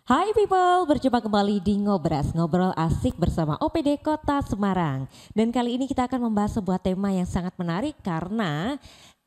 Hai people, berjumpa kembali di Ngobras, ngobrol asik bersama OPD Kota Semarang. Dan kali ini kita akan membahas sebuah tema yang sangat menarik karena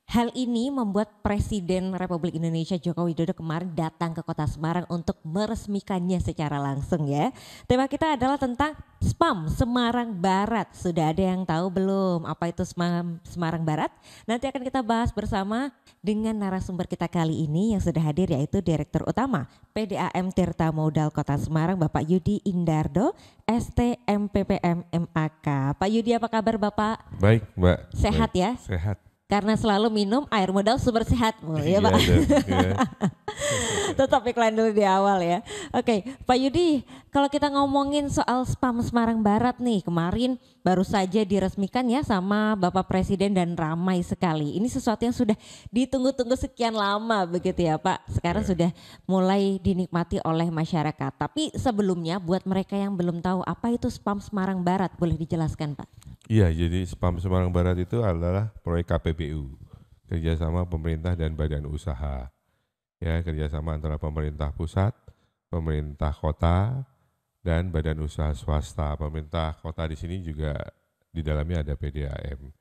hal ini membuat Presiden Republik Indonesia Joko Widodo kemarin datang ke Kota Semarang untuk meresmikannya secara langsung ya. Tema kita adalah tentang SPAM Semarang Barat. Sudah ada yang tahu belum apa itu SPAM Semarang Barat? Nanti akan kita bahas bersama dengan narasumber kita kali ini yang sudah hadir, yaitu Direktur Utama PDAM Tirta Modal Kota Semarang Bapak Yudi Indardo, STMPPM MAK. Pak Yudi, apa kabar Bapak? Baik Mbak. Sehat Baik. ya? Sehat. Karena selalu minum air modal sumber sehat, ya Pak. Iya. Tetap iklan dulu di awal ya. Oke, Pak Yudi, kalau kita ngomongin soal SPAM Semarang Barat nih, kemarin baru saja diresmikan ya sama Bapak Presiden dan ramai sekali. Ini sesuatu yang sudah ditunggu-tunggu sekian lama begitu ya Pak. Sekarang sudah mulai dinikmati oleh masyarakat. Tapi sebelumnya buat mereka yang belum tahu apa itu SPAM Semarang Barat, boleh dijelaskan Pak? Iya, jadi SPAM Semarang Barat itu adalah proyek KPBU, kerjasama pemerintah dan badan usaha. Ya, kerjasama antara pemerintah pusat, pemerintah kota, dan badan usaha swasta. Pemerintah kota di sini juga di dalamnya ada PDAM.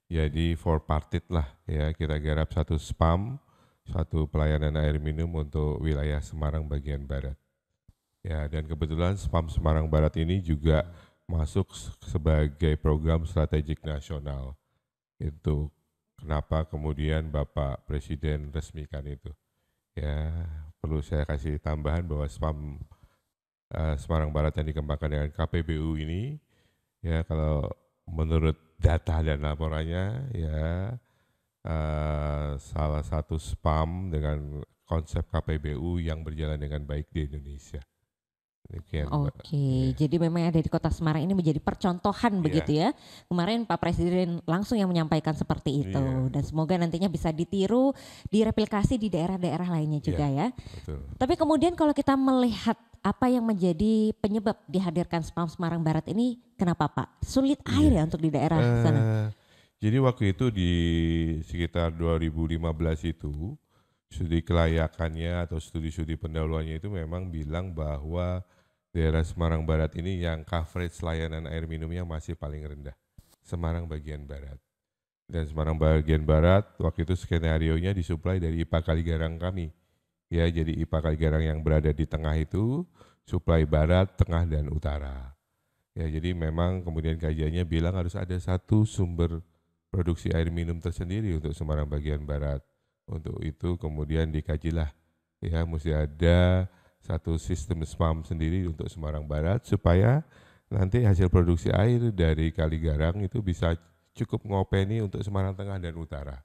Jadi four parted lah ya, kita garap satu SPAM, satu pelayanan air minum untuk wilayah Semarang bagian barat. Ya, dan kebetulan SPAM Semarang Barat ini juga masuk sebagai program strategik nasional. Itu kenapa kemudian Bapak Presiden resmikan itu. Ya, perlu saya kasih tambahan bahwa SPAM Semarang Barat yang dikembangkan dengan KPBU ini, ya kalau menurut data dan laporannya, ya salah satu SPAM dengan konsep KPBU yang berjalan dengan baik di Indonesia. Oke, jadi memang yang ada di Kota Semarang ini menjadi percontohan begitu ya. Kemarin Pak Presiden langsung yang menyampaikan seperti itu, dan semoga nantinya bisa ditiru, direplikasi di daerah-daerah lainnya juga ya. Betul. Tapi kemudian kalau kita melihat apa yang menjadi penyebab dihadirkan SPAM Semarang Barat ini, kenapa Pak? Sulit air ya untuk di daerah sana? Jadi waktu itu di sekitar 2015 itu, studi kelayakannya atau studi-studi pendahuluannya itu memang bilang bahwa daerah Semarang Barat ini yang coverage layanan air minumnya masih paling rendah. Semarang bagian barat. Dan Semarang bagian barat waktu itu skenario-nya disuplai dari IPA Kaligarang kami. Ya, jadi IPA Kaligarang yang berada di tengah itu suplai barat, tengah dan utara. Ya, jadi memang kemudian kajiannya bilang harus ada satu sumber produksi air minum tersendiri untuk Semarang bagian barat. Untuk itu kemudian dikajilah, ya mesti ada satu sistem SPAM sendiri untuk Semarang Barat supaya nanti hasil produksi air dari Kaligarang itu bisa cukup ngopeni untuk Semarang Tengah dan Utara.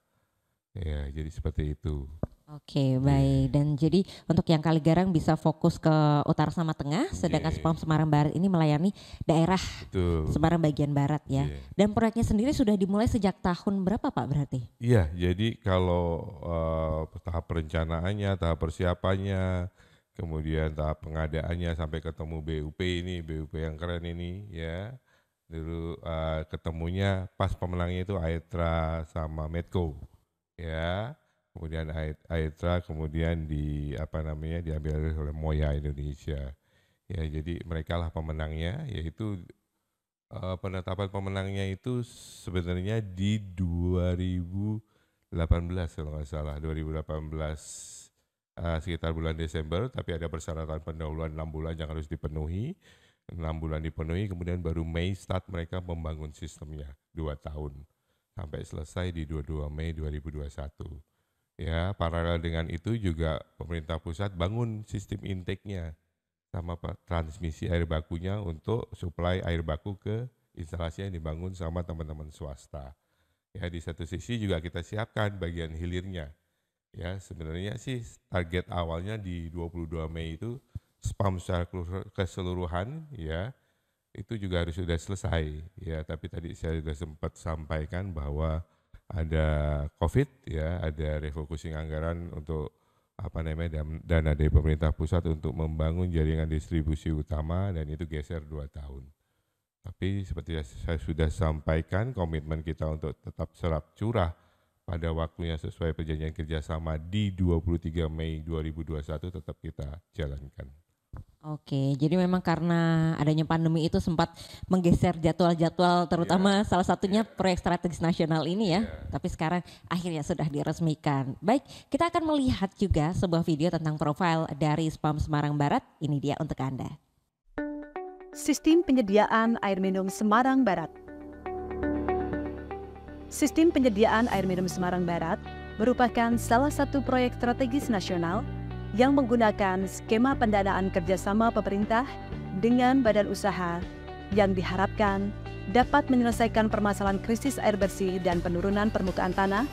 Ya, jadi seperti itu. Oke, baik. Dan jadi untuk yang Kaligarang bisa fokus ke utara sama tengah, sedangkan SPAM Semarang Barat ini melayani daerah Semarang bagian barat ya. Dan proyeknya sendiri sudah dimulai sejak tahun berapa Pak berarti? Iya, jadi kalau tahap perencanaannya, tahap persiapannya, kemudian tahap pengadaannya sampai ketemu BUP ini, BUP yang keren ini ya. Dulu ketemunya pas pemenangnya itu Aetra sama Medco ya. Kemudian Aetra kemudian diambil oleh Moya Indonesia. Ya, jadi mereka lah pemenangnya, yaitu penetapan pemenangnya itu sebenarnya di 2018 kalau nggak salah, 2018 sekitar bulan Desember, tapi ada persyaratan pendahuluan 6 bulan yang harus dipenuhi. 6 bulan dipenuhi, kemudian baru Mei start mereka membangun sistemnya 2 tahun sampai selesai di 22 Mei 2021. Ya, paralel dengan itu juga pemerintah pusat bangun sistem intake-nya sama transmisi air bakunya untuk suplai air baku ke instalasi yang dibangun sama teman-teman swasta. Ya, di satu sisi juga kita siapkan bagian hilirnya. Ya, sebenarnya sih target awalnya di 22 Mei itu SPAM secara keseluruhan ya itu juga harus sudah selesai ya, tapi tadi saya sudah sempat sampaikan bahwa ada COVID ya, ada refocusing anggaran untuk dana dari pemerintah pusat untuk membangun jaringan distribusi utama, dan itu geser 2 tahun. Tapi seperti saya sudah sampaikan, komitmen kita untuk tetap serap curah pada waktunya sesuai perjanjian kerjasama di 23 Mei 2021 tetap kita jalankan. Oke, jadi memang karena adanya pandemi itu sempat menggeser jadwal-jadwal terutama salah satunya proyek strategis nasional ini ya. Tapi sekarang akhirnya sudah diresmikan. Baik, kita akan melihat juga sebuah video tentang profil dari SPAM Semarang Barat. Ini dia untuk Anda. Sistem penyediaan air minum Semarang Barat. Sistem penyediaan air minum Semarang Barat merupakan salah satu proyek strategis nasional yang menggunakan skema pendanaan kerjasama pemerintah dengan badan usaha yang diharapkan dapat menyelesaikan permasalahan krisis air bersih dan penurunan permukaan tanah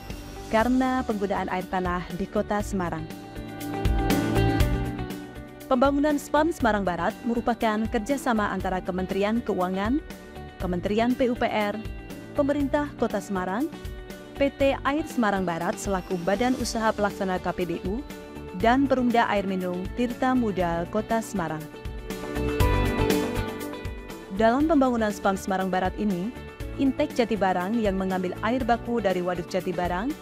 karena penggunaan air tanah di Kota Semarang. Pembangunan SPAM Semarang Barat merupakan kerjasama antara Kementerian Keuangan, Kementerian PUPR, Pemerintah Kota Semarang, PT Air Semarang Barat selaku Badan Usaha Pelaksana KPBU, dan Perumda Air Minum Tirta Modal Kota Semarang. Dalam pembangunan SPAM Semarang Barat ini, Intek Jatibarang yang mengambil air baku dari Waduk Jatibarang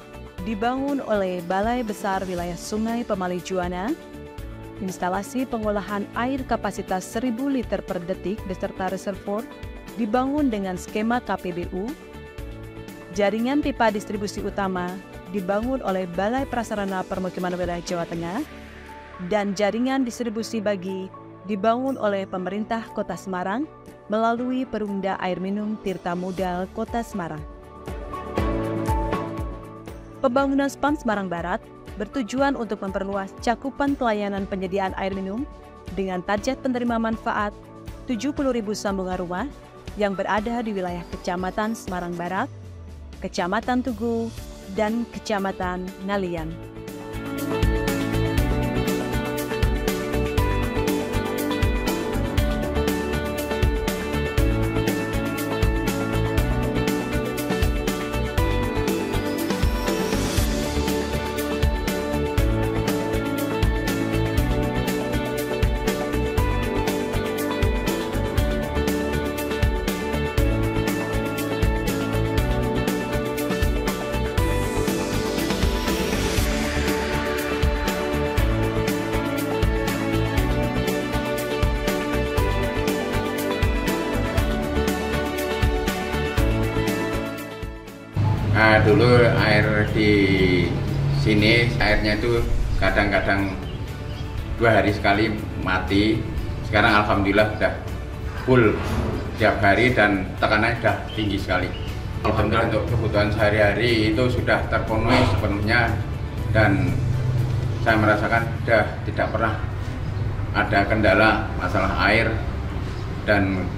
dibangun oleh Balai Besar Wilayah Sungai Pemali Juwana, instalasi pengolahan air kapasitas 1000 liter per detik beserta reservoir dibangun dengan skema KPBU, jaringan pipa distribusi utama dibangun oleh Balai Prasarana Permukiman Wilayah Jawa Tengah, dan jaringan distribusi bagi dibangun oleh pemerintah Kota Semarang melalui Perumda Air Minum Tirta Modal Kota Semarang. Pembangunan SPAM Semarang Barat bertujuan untuk memperluas cakupan pelayanan penyediaan air minum dengan target penerima manfaat 70.000 sambungan rumah yang berada di wilayah Kecamatan Semarang Barat, Kecamatan Tugu, dan Kecamatan Ngalian. Dulu air di sini airnya itu kadang-kadang 2 hari sekali mati. Sekarang alhamdulillah sudah full tiap hari dan tekanannya sudah tinggi sekali. Alhamdulillah untuk kebutuhan sehari-hari itu sudah terpenuhi sepenuhnya dan saya merasakan sudah tidak pernah ada kendala masalah air, dan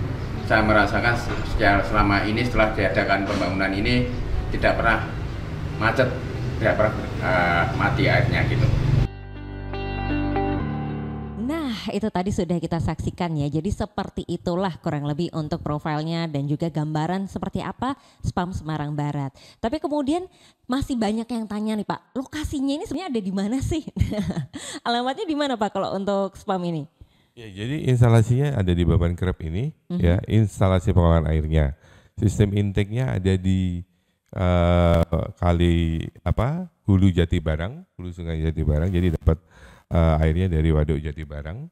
saya merasakan selama ini setelah diadakan pembangunan ini tidak pernah macet, tidak pernah mati airnya gitu. Nah, itu tadi sudah kita saksikan ya. Jadi seperti itulah kurang lebih untuk profilnya dan juga gambaran seperti apa SPAM Semarang Barat. Tapi kemudian masih banyak yang tanya nih Pak, lokasinya ini sebenarnya ada di mana sih? Alamatnya di mana Pak kalau untuk SPAM ini? Ya, jadi instalasinya ada di Baban Krep ini, ya, instalasi pengolahan airnya. Sistem intake-nya ada di Hulu Jatibarang, Hulu Sungai Jatibarang, jadi dapat airnya dari Waduk Jatibarang,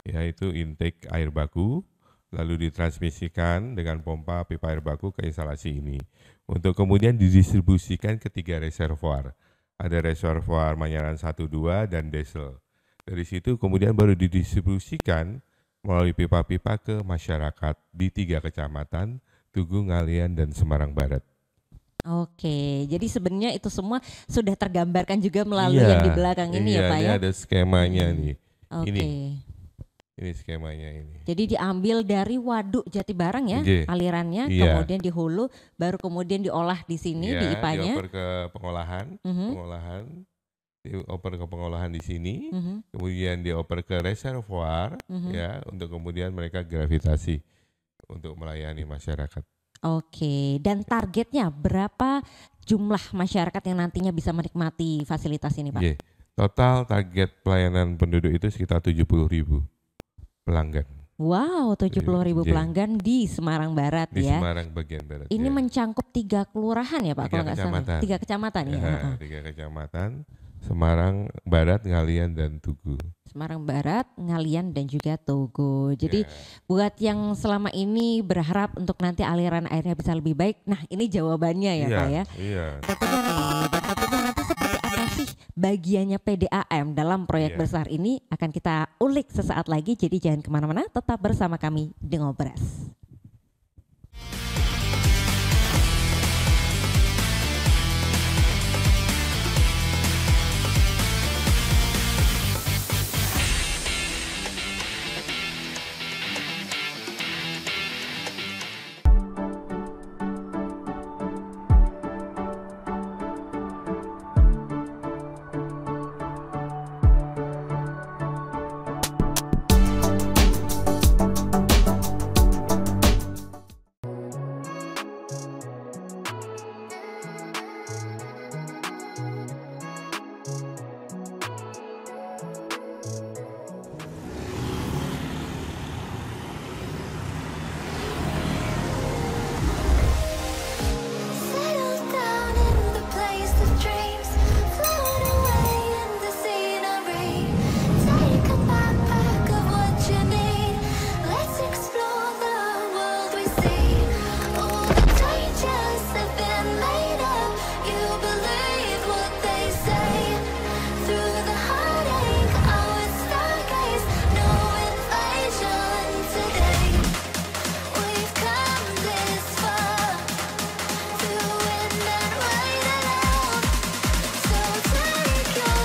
yaitu intake air baku, lalu ditransmisikan dengan pompa pipa air baku ke instalasi ini, untuk kemudian didistribusikan ke 3 reservoir, ada reservoir Manyaran 1, 2, dan Desel. Dari situ kemudian baru didistribusikan melalui pipa-pipa ke masyarakat di 3 kecamatan, Tugu, Ngalian, dan Semarang Barat. Oke, jadi sebenarnya itu semua sudah tergambarkan juga melalui yang di belakang ini ya Pak ini ya? ada skemanya nih. Oke. Ini skemanya ini. Jadi diambil dari Waduk Jatibarang ya, alirannya, kemudian di hulu, baru kemudian diolah di sini di IPA-nya. Dioper ke pengolahan, dioper ke pengolahan di sini, kemudian dioper ke reservoir, ya, untuk kemudian mereka gravitasi untuk melayani masyarakat. Oke, dan targetnya berapa jumlah masyarakat yang nantinya bisa menikmati fasilitas ini Pak? Total target pelayanan penduduk itu sekitar 70.000 pelanggan. Wow, 70.000 pelanggan di Semarang Barat di ya. Di Semarang bagian barat. Ini mencangkup 3 kelurahan ya Pak kalau nggak salah. 3 kecamatan ya. 3 kecamatan. Semarang Barat, Ngalian, dan Tugu. Semarang Barat, Ngalian, dan juga Togo. Jadi Ya. buat yang selama ini berharap untuk nanti aliran airnya bisa lebih baik, nah ini jawabannya ya Iya, Pak ya. iya. Tentunya nih, dan tentunya nanti seperti apa sih bagiannya PDAM dalam proyek Iya. besar ini akan kita ulik sesaat lagi. Jadi jangan kemana-mana, tetap bersama kami di Ngobras. Settle down in the place of dreams, float away in the scenery. Take a backpack of what you need. Let's explore the world we see. All the dangers have been made up. You believe what they say. Through the heartache, I would stargaze. No invasion today. We've come this far. Through wind and rain alone, so take your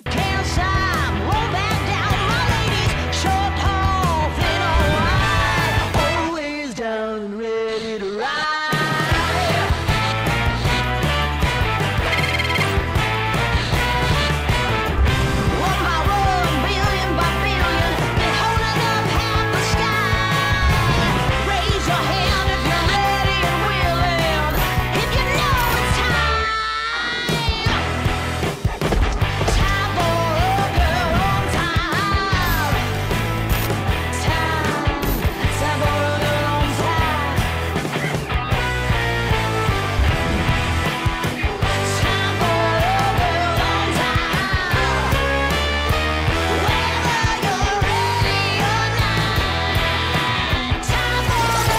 Can't stop, roll back down, my ladies, short, tall, thin or wide, always down and ready to ride. One by one, billion by billion, they're holding up half the sky. Raise your hand if you're ready and willing, if you know it's time. Time for a girl on time. Time for a girl on time. Time for a girl on time. Whether you're ready or not, time for a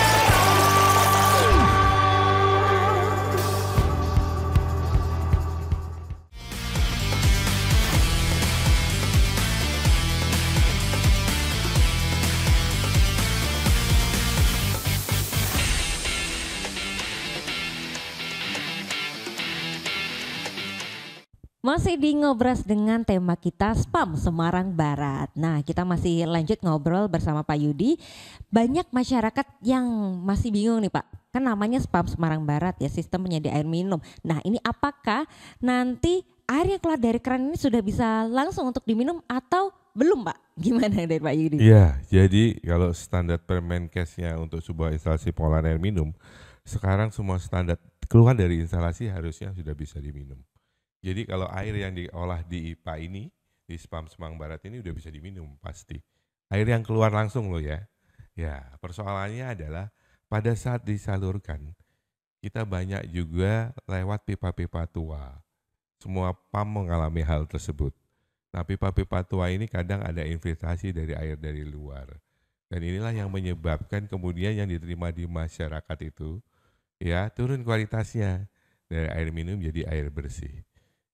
Masih di Ngobras dengan tema kita spam Semarang Barat. Nah, kita masih lanjut ngobrol bersama Pak Yudi. Banyak masyarakat yang masih bingung nih Pak. Kan namanya spam Semarang Barat ya, sistem penyedia air minum. Nah, ini apakah nanti air yang keluar dari keran ini sudah bisa langsung untuk diminum atau belum Pak? Gimana dari Pak Yudi? Iya, jadi kalau standar Permenkesnya untuk sebuah instalasi pengolahan air minum, sekarang semua standar keluar dari instalasi harusnya sudah bisa diminum. Jadi kalau air yang diolah di IPA ini, di spam Semarang Barat ini udah bisa diminum pasti. Air yang keluar langsung loh ya. Ya, persoalannya adalah pada saat disalurkan, kita banyak juga lewat pipa-pipa tua. Semua PAM mengalami hal tersebut. Nah, pipa-pipa tua ini kadang ada infiltrasi dari air dari luar. Dan inilah yang menyebabkan kemudian yang diterima di masyarakat itu ya turun kualitasnya dari air minum jadi air bersih.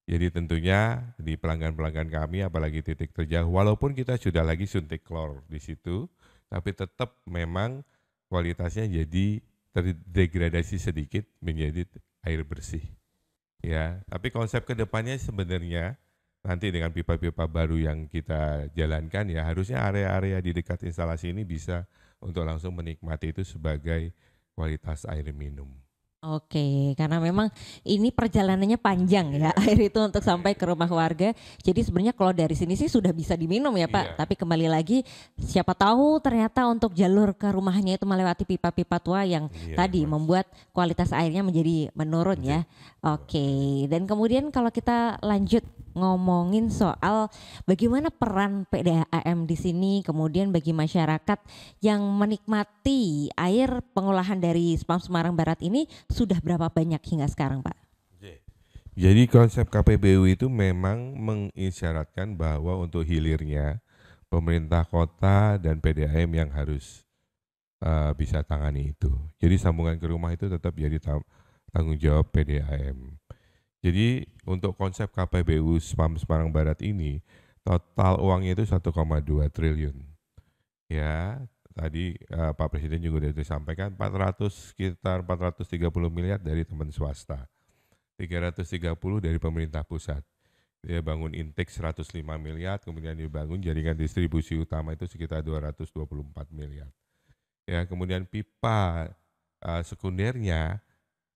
Jadi tentunya di pelanggan-pelanggan kami apalagi titik terjauh walaupun kita sudah lagi suntik klor di situ tapi tetap memang kualitasnya jadi terdegradasi sedikit menjadi air bersih. Ya, tapi konsep kedepannya sebenarnya nanti dengan pipa-pipa baru yang kita jalankan ya harusnya area-area di dekat instalasi ini bisa untuk langsung menikmati itu sebagai kualitas air minum. Oke, karena memang ini perjalanannya panjang ya, air itu untuk sampai ke rumah warga. Jadi sebenarnya kalau dari sini sih sudah bisa diminum ya Pak. Iya. Tapi kembali lagi, siapa tahu ternyata untuk jalur ke rumahnya itu melewati pipa-pipa tua yang Iya, tadi Mas. membuat kualitas airnya menjadi menurun ya. Oke, dan kemudian kalau kita lanjut ngomongin soal bagaimana peran PDAM di sini, kemudian bagi masyarakat yang menikmati air pengolahan dari Spam Semarang Barat ini sudah berapa banyak hingga sekarang, Pak? Jadi konsep KPBU itu memang mengisyaratkan bahwa untuk hilirnya pemerintah kota dan PDAM yang harus bisa tangani itu. Jadi sambungan ke rumah itu tetap jadi tanggung jawab PDAM. Jadi untuk konsep KPBU Spam Semarang Barat ini total uangnya itu 1,2 triliun. Ya, tadi Pak Presiden juga sudah disampaikan sekitar 430 miliar dari teman swasta. 330 dari pemerintah pusat. Dia bangun intake 105 miliar, kemudian dibangun jaringan distribusi utama itu sekitar 224 miliar. Ya, kemudian pipa sekundernya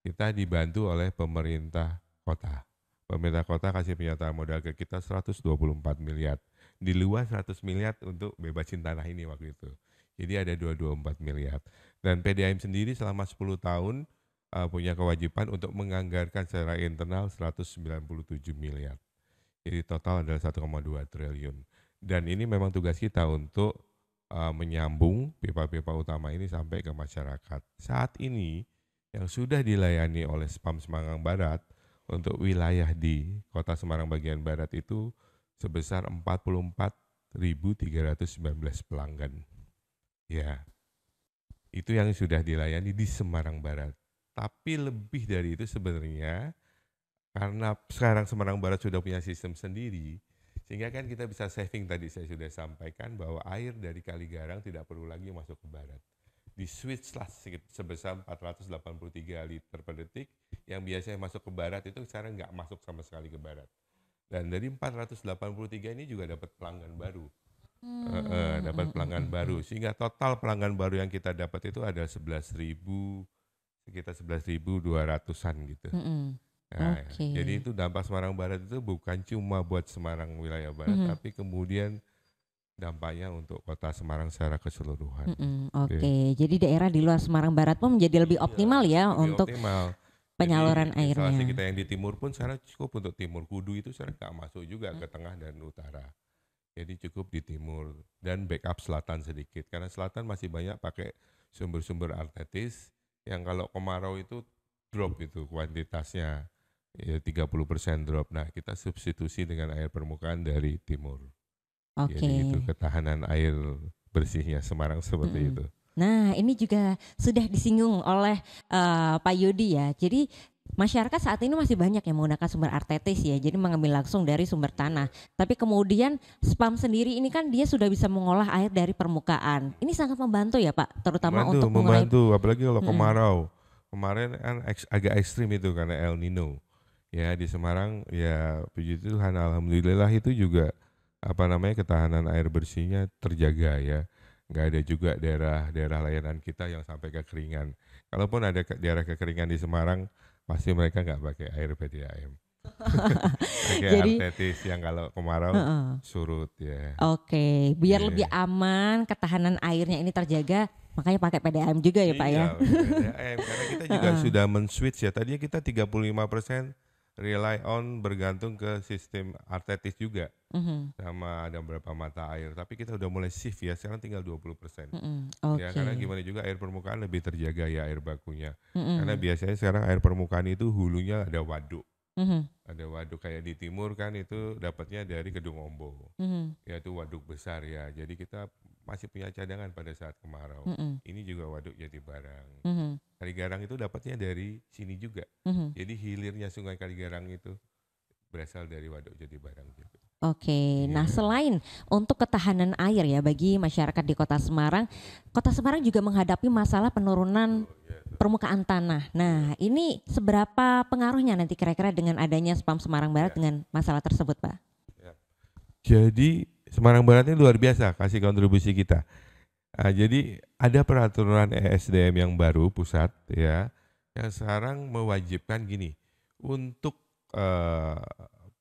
kita dibantu oleh pemerintah kota. Pemerintah kota kasih pernyataan modal ke kita 124 miliar. Di luar 100 miliar untuk bebasin tanah ini waktu itu. Jadi ada 224 miliar. Dan PDAM sendiri selama 10 tahun punya kewajiban untuk menganggarkan secara internal 197 miliar. Jadi total adalah 1,2 triliun. Dan ini memang tugas kita untuk menyambung pipa-pipa utama ini sampai ke masyarakat. Saat ini yang sudah dilayani oleh Spam Semarang Barat untuk wilayah di Kota Semarang bagian Barat itu sebesar 44.319 pelanggan. Ya, itu yang sudah dilayani di Semarang Barat. Tapi lebih dari itu sebenarnya karena sekarang Semarang Barat sudah punya sistem sendiri, sehingga kan kita bisa saving tadi saya sudah sampaikan bahwa air dari Kaligarang tidak perlu lagi masuk ke barat. Di switch lah sebesar 483 liter per detik, yang biasanya masuk ke barat itu sekarang nggak masuk sama sekali ke barat. Dan dari 483 ini juga dapat pelanggan baru. Dapat pelanggan baru, sehingga total pelanggan baru yang kita dapat itu ada sekitar 11.200-an gitu. Nah, jadi itu dampak Semarang Barat itu bukan cuma buat Semarang wilayah barat, tapi kemudian dampaknya untuk kota Semarang secara keseluruhan. Oke, jadi daerah di luar Semarang Barat pun menjadi lebih optimal ya Lebih untuk optimal. penyaluran Jadi, instalasi airnya. kita yang di timur pun sekarang cukup untuk timur. Kudu itu sekarang nggak masuk juga ke tengah dan utara. Jadi cukup di timur dan backup selatan sedikit. Karena selatan masih banyak pakai sumber-sumber artetis yang kalau kemarau itu drop itu kuantitasnya. Ya 30% drop. Nah, kita substitusi dengan air permukaan dari timur. Oke. Jadi itu ketahanan air bersihnya Semarang seperti itu. Nah, ini juga sudah disinggung oleh Pak Yudi ya. Jadi masyarakat saat ini masih banyak yang menggunakan sumber artetis ya, jadi mengambil langsung dari sumber tanah. Tapi kemudian Spam sendiri ini kan dia sudah bisa mengolah air dari permukaan. Ini sangat membantu ya Pak, terutama untuk mengurangi. Membantu, apalagi kalau kemarau. Kemarin kan agak ekstrim itu karena El Nino. Ya di Semarang ya puji Tuhan alhamdulillah itu juga ketahanan air bersihnya terjaga ya. Nggak ada juga daerah layanan kita yang sampai kekeringan. Kalaupun ada daerah kekeringan di Semarang, pasti mereka nggak pakai air PDAM. Pakai artetis yang kalau kemarau surut ya. Oke, biar Iya. lebih aman, ketahanan airnya ini terjaga, makanya pakai PDAM juga ya Pak ya. Iya, PDAM, karena kita juga sudah men-switch ya. Tadinya kita 35% rely on bergantung ke sistem artetis juga. Sama ada beberapa mata air, tapi kita udah mulai shift ya, sekarang tinggal 20%. Oke. Ya karena gimana juga air permukaan lebih terjaga ya air bakunya. Karena biasanya sekarang air permukaan itu hulunya ada waduk. Ada waduk kayak di timur kan itu dapatnya dari Kedung Ombo. Ya itu waduk besar ya. Jadi kita masih punya cadangan pada saat kemarau. Ini juga waduk Jatibarang. Kaligarang itu dapatnya dari sini juga. Jadi hilirnya Sungai Kaligarang itu berasal dari waduk Jatibarang juga. Oke, nah selain untuk ketahanan air ya bagi masyarakat di Kota Semarang juga menghadapi masalah penurunan permukaan tanah. Nah, ini seberapa pengaruhnya nanti kira-kira dengan adanya Spam Semarang Barat dengan masalah tersebut, Pak? Jadi Semarang Barat ini luar biasa kasih kontribusi kita. Jadi ada peraturan ESDM yang baru pusat ya, Yang sekarang mewajibkan gini, untuk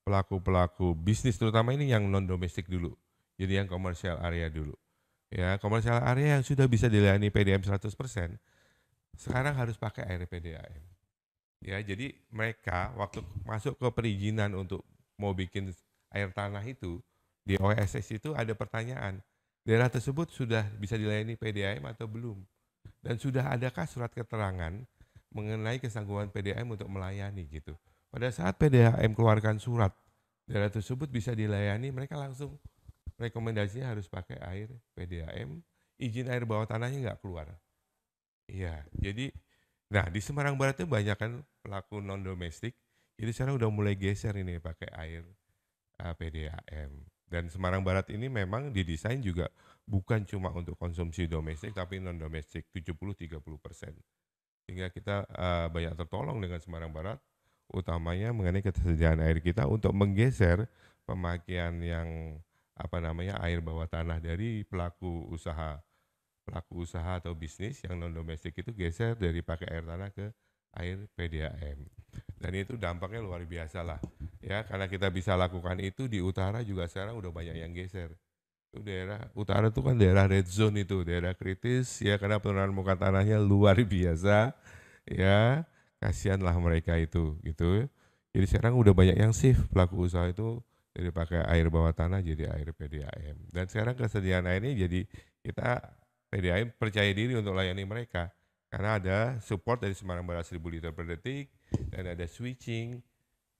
pelaku-pelaku bisnis terutama ini yang non domestik dulu. Jadi yang commercial area dulu. Ya, commercial area yang sudah bisa dilayani PDAM 100%, sekarang harus pakai air PDAM. Ya, jadi mereka waktu masuk ke perizinan untuk mau bikin air tanah itu di OSS itu ada pertanyaan, daerah tersebut sudah bisa dilayani PDAM atau belum? Dan sudah adakah surat keterangan mengenai kesanggupan PDAM untuk melayani gitu. Pada saat PDAM keluarkan surat, daerah tersebut bisa dilayani, mereka langsung rekomendasinya harus pakai air PDAM, izin air bawah tanahnya nggak keluar. Iya, jadi, nah di Semarang Barat itu banyak kan pelaku non domestik, jadi sekarang udah mulai geser ini pakai air PDAM. Dan Semarang Barat ini memang didesain juga bukan cuma untuk konsumsi domestik, tapi non domestik 70-30%. Sehingga kita banyak tertolong dengan Semarang Barat, utamanya mengenai ketersediaan air kita untuk menggeser pemakaian yang air bawah tanah dari pelaku usaha atau bisnis yang non domestik itu geser dari pakai air tanah ke air PDAM. Dan itu dampaknya luar biasa lah. Ya, karena kita bisa lakukan itu di utara juga sekarang udah banyak yang geser. Itu daerah utara itu kan daerah red zone itu, daerah kritis ya karena penurunan muka tanahnya luar biasa. Ya, kasihanlah mereka itu gitu. Jadi sekarang udah banyak yang shift pelaku usaha itu dari pakai air bawah tanah jadi air PDAM. Dan sekarang kesediaan air ini jadi kita PDAM percaya diri untuk layani mereka. Karena ada support dari Semarang Barat 1000 liter per detik dan ada switching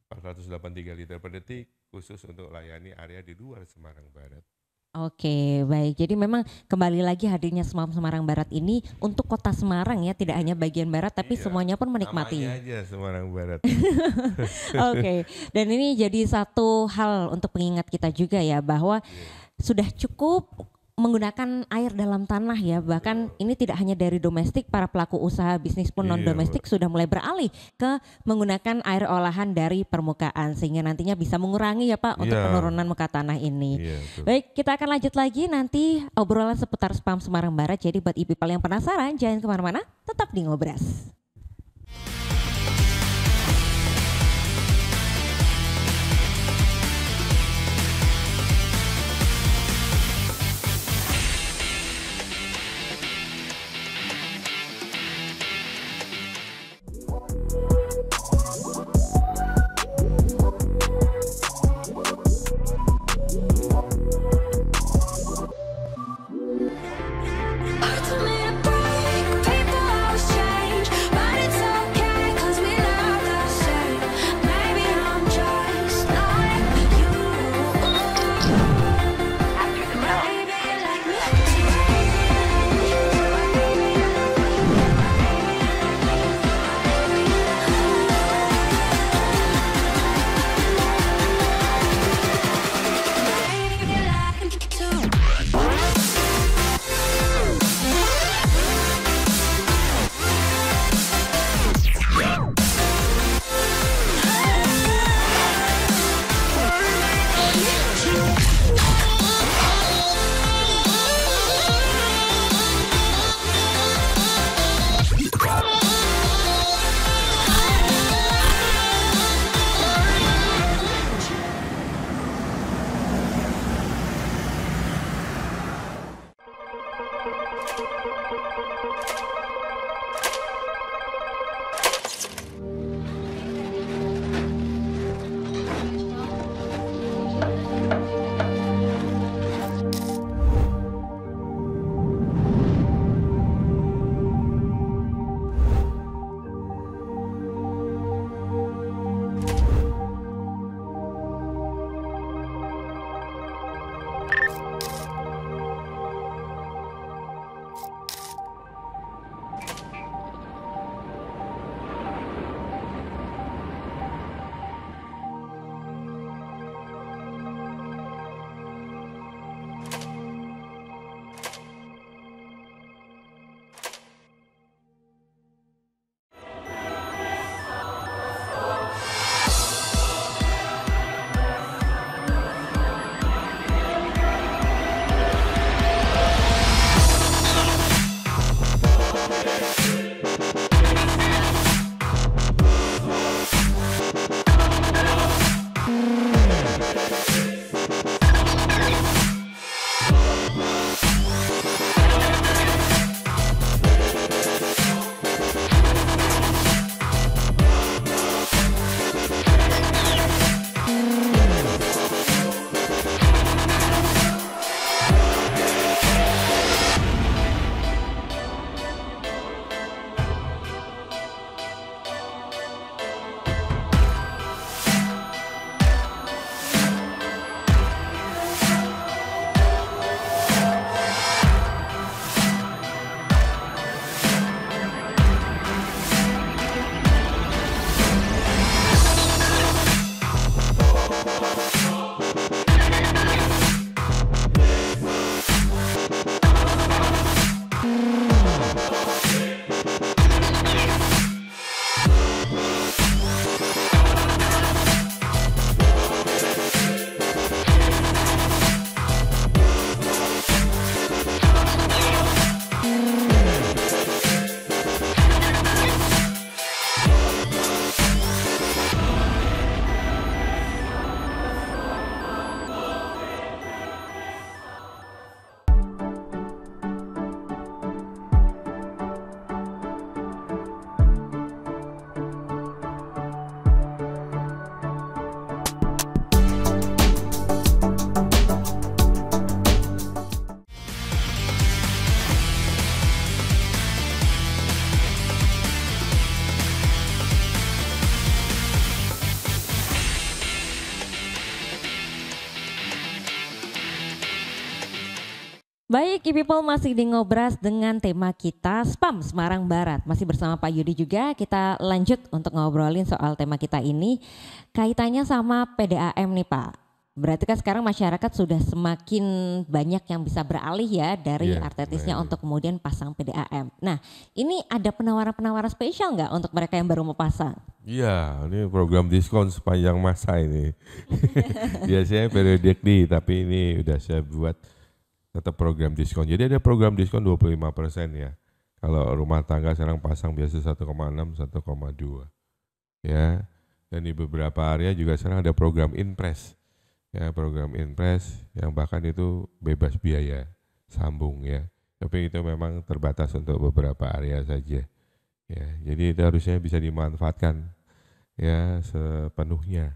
483 liter per detik khusus untuk layani area di luar Semarang Barat. Oke, baik. Jadi memang kembali lagi hadirnya SMAM Semarang Barat ini untuk kota Semarang ya, tidak hanya bagian barat tapi Iya, semuanya pun menikmati. Namanya aja Semarang Barat. Oke, dan ini jadi satu hal untuk pengingat kita juga ya bahwa sudah cukup menggunakan air dalam tanah ya, bahkan ini tidak hanya dari domestik, para pelaku usaha bisnis pun Iya, non domestik sudah mulai beralih ke menggunakan air olahan dari permukaan sehingga nantinya bisa mengurangi ya Pak untuk Iya. penurunan muka tanah ini. Iya, betul. Baik, kita akan lanjut lagi nanti obrolan seputar SPAM Semarang Barat. Jadi buat ibu yang penasaran jangan kemana-mana, tetap di Ngobras. Hearts are made of break, people always change, but it's okay 'cause we love the same. Maybe I'm just like you. Maybe like me. Maybe like too. Baik, people masih di Ngobras dengan tema kita Spam Semarang Barat. Masih bersama Pak Yudi juga, kita lanjut untuk ngobrolin soal tema kita ini. Kaitannya sama PDAM nih Pak. Berarti kan sekarang masyarakat sudah semakin banyak yang bisa beralih ya dari Iya, artetisnya baik. untuk kemudian pasang PDAM. Nah ini ada penawaran-penawaran spesial nggak untuk mereka yang baru mau pasang? Iya, ini program diskon sepanjang masa ini. Biasanya periodik nih, tapi ini udah saya buat tetap program diskon. Jadi ada program diskon 25% ya. Kalau rumah tangga sekarang pasang biasa 1,6, 1,2. Ya. Dan di beberapa area juga sekarang ada program Inpres. Ya, program Inpres yang bahkan itu bebas biaya sambung ya. Tapi itu memang terbatas untuk beberapa area saja. Ya, jadi itu harusnya bisa dimanfaatkan ya sepenuhnya.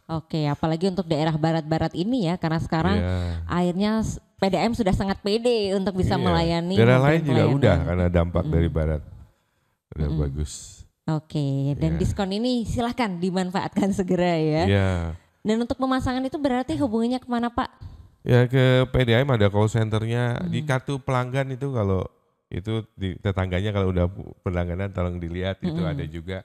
Oke, apalagi untuk daerah barat-barat ini ya, karena sekarang Ya. akhirnya PDAM sudah sangat pede untuk bisa Iya. melayani. Daerah memberi lain juga pelayanan. udah karena dampak dari barat. Udah bagus. Oke, dan Iya. diskon ini silahkan dimanfaatkan segera ya. Iya. Dan untuk pemasangan itu berarti hubungannya kemana Pak? Ya ke PDAM ada call centernya di kartu pelanggan itu kalau itu di tetangganya kalau udah pelangganan tolong dilihat itu ada juga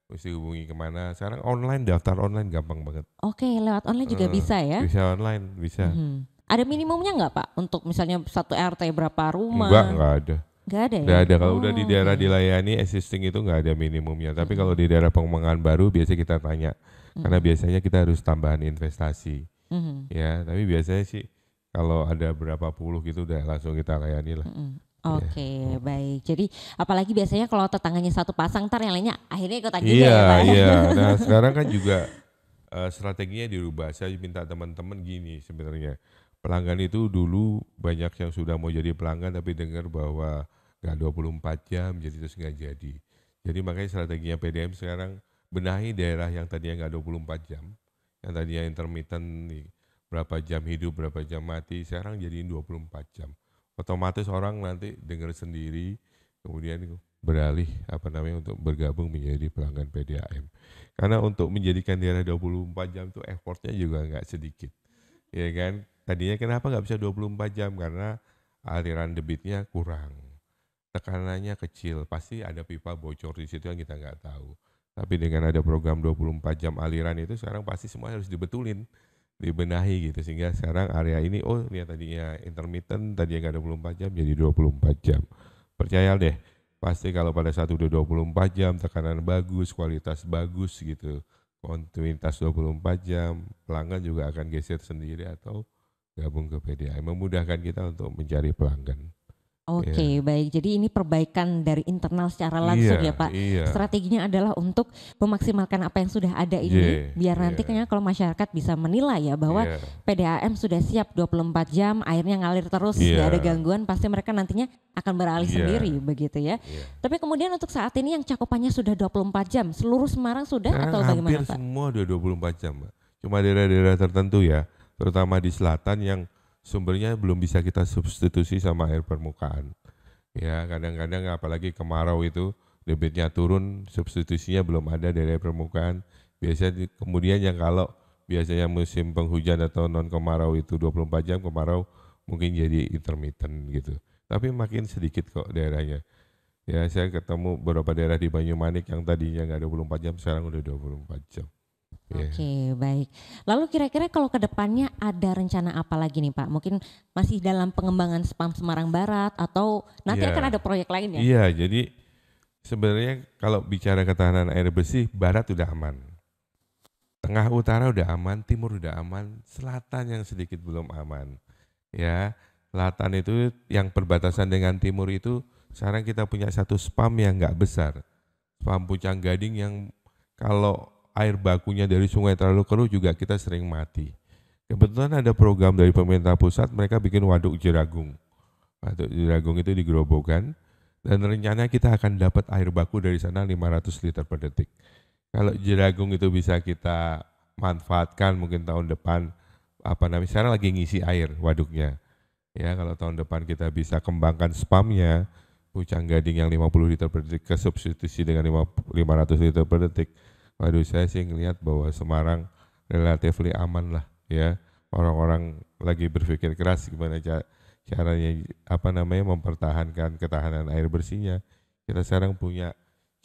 mesti hubungi kemana. Sekarang online daftar online gampang banget. Oke, lewat online juga bisa ya. Bisa online bisa. Ada minimumnya nggak Pak untuk misalnya satu RT berapa rumah? Enggak ada. Nggak ada ya? Nggak ada kalau udah di Oh, daerah oke. dilayani existing itu nggak ada minimumnya. Tapi kalau di daerah pengembangan baru biasa kita tanya karena biasanya kita harus tambahan investasi. Mhm. Ya, tapi biasanya sih kalau ada berapa puluh gitu udah langsung kita layani lah. Oke, baik. Jadi apalagi biasanya kalau tetangganya satu pasang, ntar yang lainnya akhirnya ikutan juga ya Iya, Pak? iya. Nah, sekarang kan juga strateginya dirubah. Saya minta teman-teman gini sebenarnya. Pelanggan itu dulu banyak yang sudah mau jadi pelanggan tapi dengar bahwa nggak 24 jam jadi terus nggak jadi. Jadi makanya strateginya PDM sekarang benahi daerah yang tadinya nggak 24 jam, yang tadinya intermittent nih, berapa jam hidup, berapa jam mati, sekarang jadiin 24 jam. Otomatis orang nanti dengar sendiri, kemudian beralih untuk bergabung menjadi pelanggan PDAM. Karena untuk menjadikan daerah 24 jam itu effortnya juga nggak sedikit. Ya kan? Tadinya kenapa nggak bisa 24 jam? Karena aliran debitnya kurang. Tekanannya kecil, pasti ada pipa bocor di situ yang kita nggak tahu. Tapi dengan ada program 24 jam aliran itu sekarang pasti semua harus dibetulin, dibenahi gitu. Sehingga sekarang area ini, oh ini tadinya intermittent, tadinya nggak 24 jam jadi 24 jam. Percaya deh, pasti kalau pada saat udah 24 jam, tekanan bagus, kualitas bagus gitu. Kontinuitas 24 jam, pelanggan juga akan geser sendiri atau gabung ke PDAM. Memudahkan kita untuk mencari pelanggan. Oke, baik. Jadi ini perbaikan dari internal secara langsung ya Pak. Iya. Strateginya adalah untuk memaksimalkan apa yang sudah ada ini, Iya, biar nanti iya. kayaknya kalau masyarakat bisa menilai ya bahwa Iya. PDAM sudah siap 24 jam, airnya ngalir terus, nggak Iya. ada gangguan, pasti mereka nantinya akan beralih Iya. sendiri begitu ya. Iya. Tapi kemudian untuk saat ini yang cakupannya sudah 24 jam, seluruh Semarang sudah Sekarang atau hampir bagaimana Pak? semua udah 24 jam, Mbak. Cuma daerah-daerah tertentu ya, terutama di selatan yang sumbernya belum bisa kita substitusi sama air permukaan. Ya, kadang-kadang apalagi kemarau itu debitnya turun, substitusinya belum ada dari air permukaan. Biasanya kemudian yang kalau biasanya musim penghujan atau non kemarau itu 24 jam, kemarau mungkin jadi intermittent gitu. Tapi makin sedikit kok daerahnya. Ya, saya ketemu beberapa daerah di Banyumanik yang tadinya nggak 24 jam, sekarang udah 24 jam. Ya. Oke, baik. Lalu kira-kira kalau ke depannya ada rencana apa lagi nih Pak? Mungkin masih dalam pengembangan Spam Semarang Barat atau nanti Iya. akan ada proyek lain ya? Iya, jadi sebenarnya kalau bicara ketahanan air bersih, barat udah aman. Tengah utara udah aman, timur udah aman, selatan yang sedikit belum aman. Ya, selatan itu yang perbatasan dengan timur itu sekarang kita punya satu spam yang nggak besar. Spam Pucang Gading yang kalau air bakunya dari sungai terlalu keruh juga kita sering mati. Kebetulan ada program dari pemerintah pusat, mereka bikin waduk Jeragung. Waduk Jeragung itu di Grobogan, dan rencananya kita akan dapat air baku dari sana 500 liter per detik. Kalau Jeragung itu bisa kita manfaatkan mungkin tahun depan, sekarang lagi ngisi air waduknya. Ya, kalau tahun depan kita bisa kembangkan spamnya, Pucang Gading yang 50 liter per detik ke substitusi dengan 500 liter per detik. Waduh, saya sih ngelihat bahwa Semarang relatively aman lah ya. orang-orang lagi berpikir keras gimana caranya mempertahankan ketahanan air bersihnya. Kita sekarang punya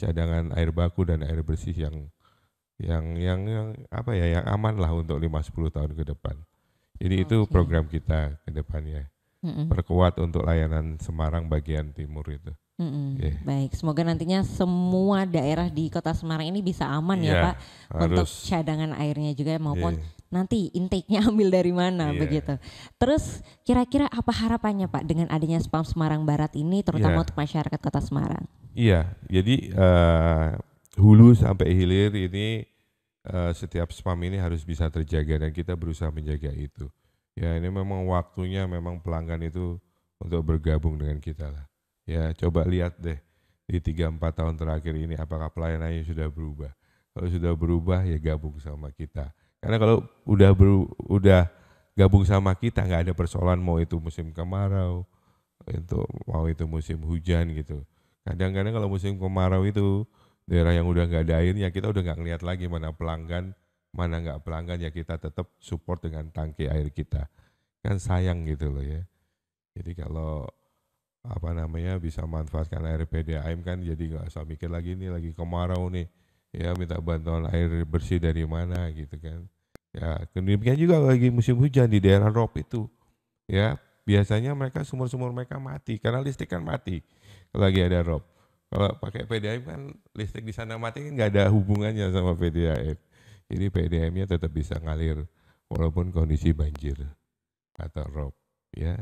cadangan air baku dan air bersih yang aman lah untuk 5-10 tahun ke depan. Jadi itu Oke. program kita ke depannya. Perkuat untuk layanan Semarang bagian timur itu. Oke. Baik, semoga nantinya semua daerah di Kota Semarang ini bisa aman ya Iya, Pak untuk harus. cadangan airnya juga maupun Iya. nanti intake-nya ambil dari mana Iya. begitu. Terus kira-kira apa harapannya Pak dengan adanya Spam Semarang Barat ini terutama Iya. untuk masyarakat Kota Semarang? Iya, jadi hulu sampai hilir ini setiap spam ini harus bisa terjaga dan kita berusaha menjaga itu. Ya ini memang waktunya memang pelanggan itu untuk bergabung dengan kita lah. Ya coba lihat deh di 3-4 tahun terakhir ini apakah pelayanannya sudah berubah. Kalau sudah berubah ya gabung sama kita. Karena kalau udah gabung sama kita nggak ada persoalan mau itu musim kemarau, mau itu musim hujan gitu. Kadang-kadang kalau musim kemarau itu daerah yang udah nggak ada airnya kita udah nggak ngelihat lagi mana pelanggan, mana nggak pelanggan ya kita tetap support dengan tangki air kita. Kan sayang gitu loh ya. Jadi kalau bisa manfaatkan air PDAM kan jadi nggak usah mikir lagi nih lagi kemarau nih ya minta bantuan air bersih dari mana gitu kan. Ya demikian juga lagi musim hujan di daerah ROP itu ya biasanya mereka sumur-sumur mereka mati karena listrik kan mati kalau lagi ada ROP. Kalau pakai PDAM kan listrik di sana mati kan nggak ada hubungannya sama PDAM. Jadi PDAM-nya tetap bisa ngalir walaupun kondisi banjir atau ROP ya.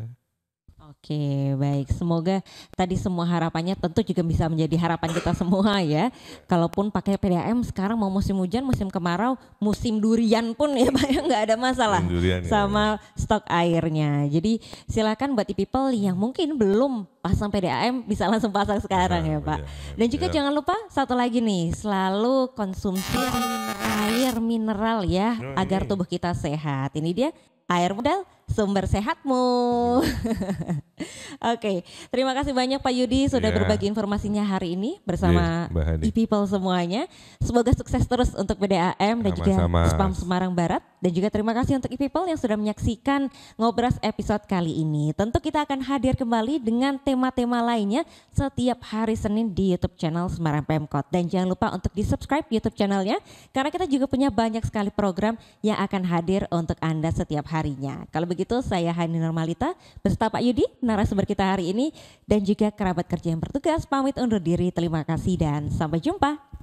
Oke, baik. Semoga tadi semua harapannya tentu juga bisa menjadi harapan kita semua ya. Kalaupun pakai PDAM sekarang mau musim hujan, musim kemarau, musim durian pun ya Pak ya nggak ada masalah Musim durian, ya. sama stok airnya. Jadi silakan buat people yang mungkin belum pasang PDAM bisa langsung pasang sekarang ya Pak. Dan juga jangan lupa satu lagi nih, selalu konsumsi air mineral ya agar tubuh kita sehat. Ini dia air modal sumber sehatmu. Oke, terima kasih banyak Pak Yudi sudah Ya. berbagi informasinya hari ini bersama Yes, Mbak Hani. e-people semuanya. Semoga sukses terus untuk PDAM dan juga Sama-sama. Spam Semarang Barat. Dan juga terima kasih untuk e-people yang sudah menyaksikan Ngobras episode kali ini. Tentu kita akan hadir kembali dengan tema-tema lainnya setiap hari Senin di YouTube channel Semarang Pemkot. Dan jangan lupa untuk di-subscribe YouTube channelnya karena kita juga punya banyak sekali program yang akan hadir untuk Anda setiap harinya. Kalau begitu saya Hani Normalita beserta Pak Yudi, narasumber kita hari ini dan juga kerabat kerja yang bertugas pamit undur diri. Terima kasih dan sampai jumpa.